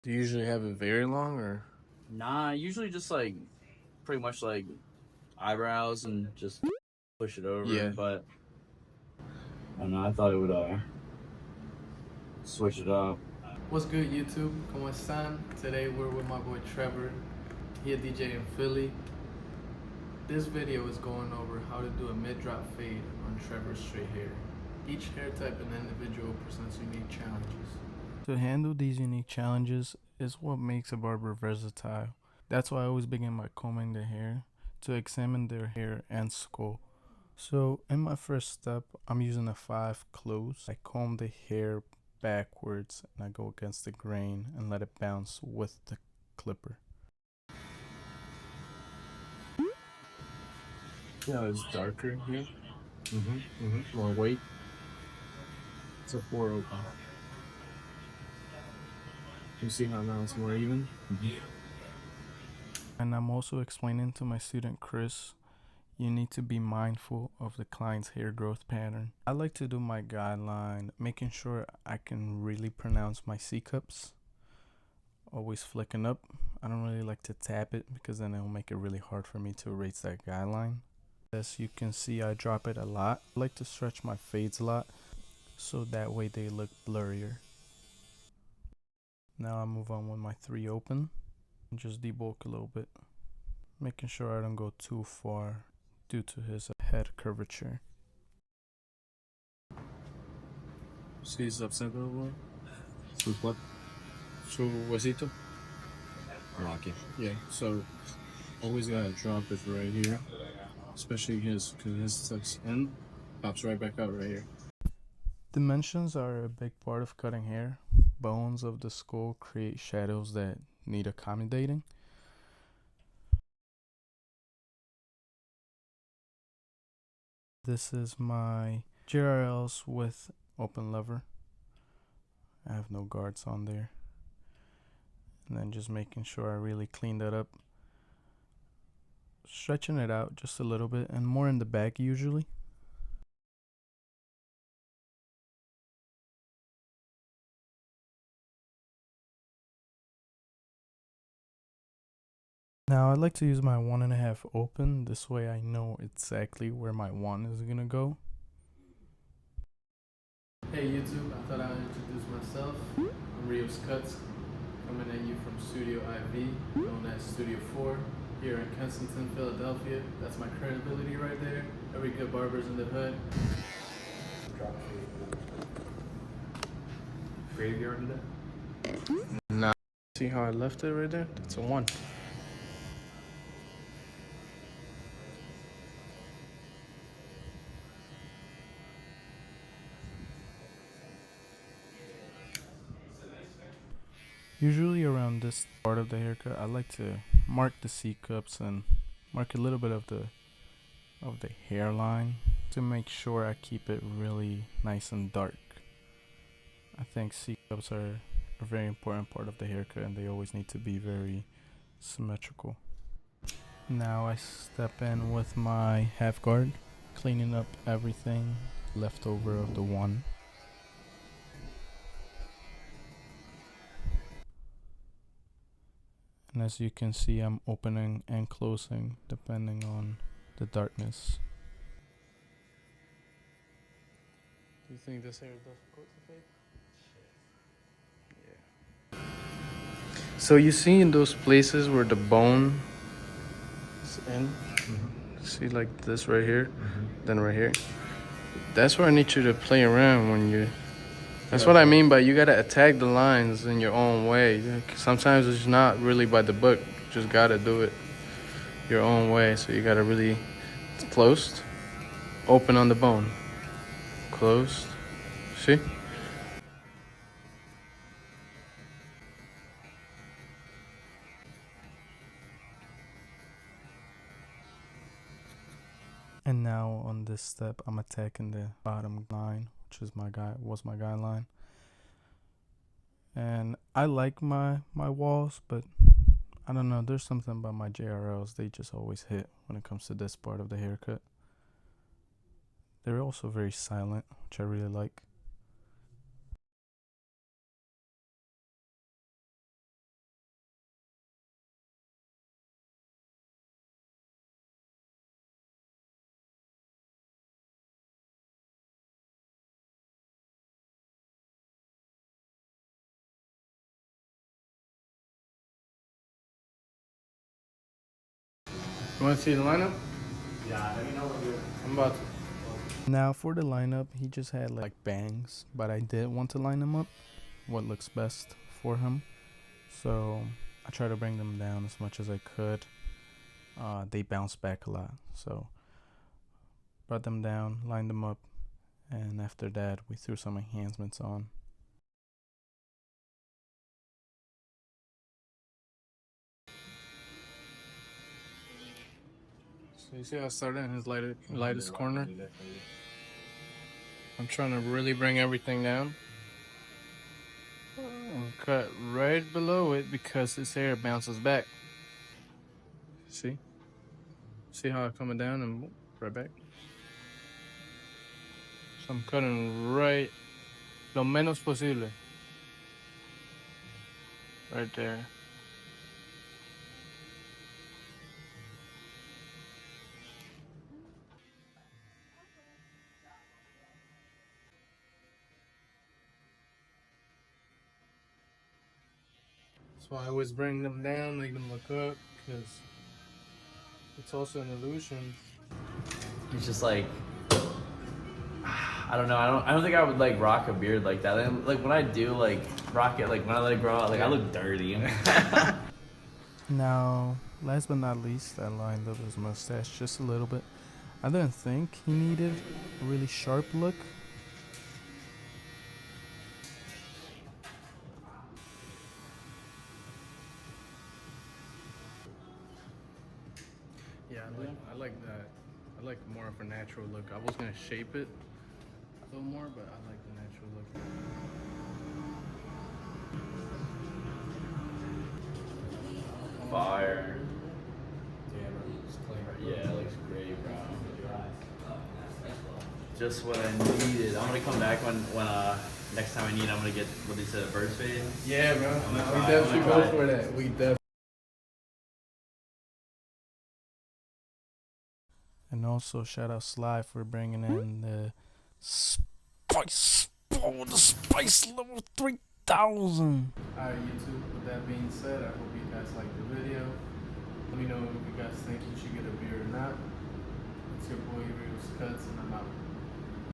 Do you usually have it very long or? Nah, usually just like pretty much like eyebrows and just push it over. Yeah. But I don't know. I thought it would switch it up. What's good, YouTube? ¿Cómo están? Today we're with my boy Trevor, here DJ in Philly. This video is going over how to do a mid-drop fade on Trevor's straight hair. Each hair type and individual presents unique challenges. To handle these unique challenges is what makes a barber versatile. That's why I always begin by combing the hair to examine their hair and skull. So in my first step, I'm using a 5 close. I comb the hair backwards and I go against the grain and let it bounce with the clipper. Yeah, it's darker here. More weight. It's a 4 open. You see how now it's more even? And I'm also explaining to my student Chris, you need to be mindful of the client's hair growth pattern. I like to do my guideline, making sure I can really pronounce my C cups. Always flicking up. I don't really like to tap it because then it'll make it really hard for me to erase that guideline. As you can see, I drop it a lot. I like to stretch my fades a lot so that way they look blurrier. Now I move on with my 3 open and just debulk a little bit, making sure I don't go too far due to his head curvature. Sí, es observable. Su what? Su huesito? Oh, okay. Yeah, so always gotta drop it right here. Especially his, because his tucks in, pops right back out right here. Dimensions are a big part of cutting hair. Bones of the skull create shadows that need accommodating. This is my JRLs with open lever. I have no guards on there. And then just making sure I really clean that up. Stretching it out just a little bit and more in the back usually. Now I like to use my 1.5 open. This way I know exactly where my 1 is gonna go. Hey YouTube, I thought I would introduce myself. I'm Rios Cuts, coming at you from Studio IV, known as Studio 4, here in Kensington, Philadelphia. That's my credibility right there. Every good barber's in the hood. Graveyard in there. Nah. See how I left it right there? That's a 1. Usually around this part of the haircut, I like to mark the C cups and mark a little bit of the hairline to make sure I keep it really nice and dark. I think C cups are a very important part of the haircut and they always need to be very symmetrical. Now I step in with my half guard, cleaning up everything left over of the 1. And as you can see, I'm opening and closing depending on the darkness. Do you think this hair is difficult to fade? Yeah. So you see in those places where the bone is in? See like this right here, then right here? That's where I need you to play around when you... That's what I mean by you gotta attack the lines in your own way. Sometimes it's not really by the book. You just gotta do it your own way. So you gotta really... It's closed. Open on the bone. Closed. See? And now on this step, I'm attacking the bottom line, which is my guideline. And I like my walls, but I don't know, there's something about my JRLs, they just always hit when it comes to this part of the haircut. They're also very silent, which I really like. You want to see the lineup? Yeah, let me know when you're. I'm about to. Now for the lineup, he just had like bangs, but I did want to line them up what looks best for him. So I try to bring them down as much as I could. They bounce back a lot, so brought them down, lined them up, and after that we threw some enhancements on. So you see how I started in his lightest corner? I'm trying to really bring everything down. And cut right below it because his hair bounces back. See? See how I'm coming down and right back? So I'm cutting right, lo menos posible. Right there. That's why I always bring them down, make them look up, because it's also an illusion. It's just like, I don't know. I don't think I would like rock a beard like that. Like when I do like rock it, like when I let it grow out, like I look dirty. Now, last but not least, I lined up his mustache just a little bit. I didn't think he needed a really sharp look. Yeah, I like that. I like more of a natural look. I was gonna shape it a little more, but I like the natural look. Fire. Damn, it looks clean. Yeah, it looks great, bro. Just what I needed. I'm gonna come back when next time I need. I'm gonna get what they said, a bird fade. Yeah, bro. I'm gonna We try. definitely I'm gonna go try. for that. We definitely. And also shout out Sly for bringing in the spice. Oh, the spice level 3000. Alright, YouTube. With that being said, I hope you guys liked the video. Let me know if you guys think you should get a beard or not. It's your boy Reels Cuts, and I'm out.